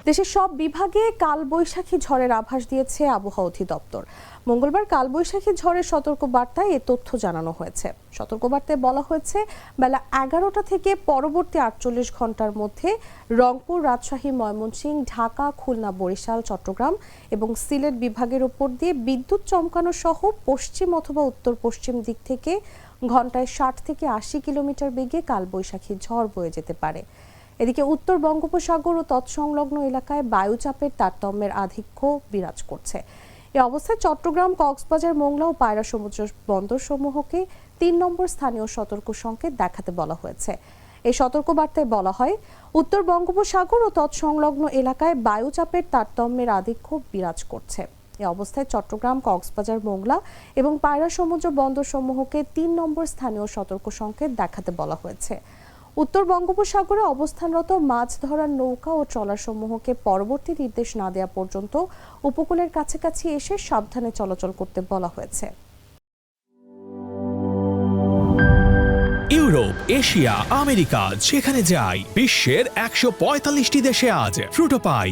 দেশের সব বিভাগে কালবৈশাখী ঝড়ের আভাস দিয়েছে আবহাওয়া অধিদপ্তর। মঙ্গলবার কালবৈশাখী ঝড়ের সতর্কবার্তায় এ তথ্য জানানো হয়েছে। সতর্কবার্তায় বলা হয়েছে বেলা 11টা থেকে পরবর্তী 48 ঘন্টার মধ্যে রংপুর, রাজশাহী, ময়মনসিংহ, ঢাকা, খুলনা, বরিশাল, চট্টগ্রাম এবং সিলেট বিভাগের উপর দিয়ে বিদ্যুৎ চমকানো সহ পশ্চিম অথবা উত্তর পশ্চিম দিক থেকে ঘন্টায় 60 থেকে 80 কিলোমিটার বেগে কালবৈশাখী ঝড় বয়ে যেতে পারে। এদিকে উত্তর বঙ্গোপসাগর ও তৎসংলগ্ন এলাকায় বায়ুচাপের তারতম্যের আধিক্য বিরাজ করছে। এ অবস্থায় চট্টগ্রাম, কক্সবাজার, মোংলা ও পায়রা সমুদ্র বন্দর সমূহকে 3 নম্বর স্থানীয় সতর্ক সংকেত দেখাতে বলা হয়েছে। এই সতর্কবার্তায় বলা হয়, উত্তর বঙ্গোপসাগর ও তৎসংলগ্ন এলাকায় বায়ুচাপের তারতম্যের আধিক্য বিরাজ করছে। এ অবস্থায় চট্টগ্রাম, কক্সবাজার, মোংলা এবং পায়রা সমুদ্র বন্দর সমূহকে 3 নম্বর স্থানীয় সতর্ক সংকেত দেখাতে বলা হয়েছে। উত্তর বঙ্গোপসাগরে অবস্থানরত মাছ ধরার নৌকা ও ট্রলার সমূহকে পরবর্তী নির্দেশ না দেওয়া পর্যন্ত উপকূলের কাছাকাছি এসে সাবধানে চলাচল করতে বলা হয়েছে। ইউরোপ, এশিয়া, আমেরিকা যেখানে যাই, বিশ্বের 145টি দেশে আজ ফ্রুটো পাই।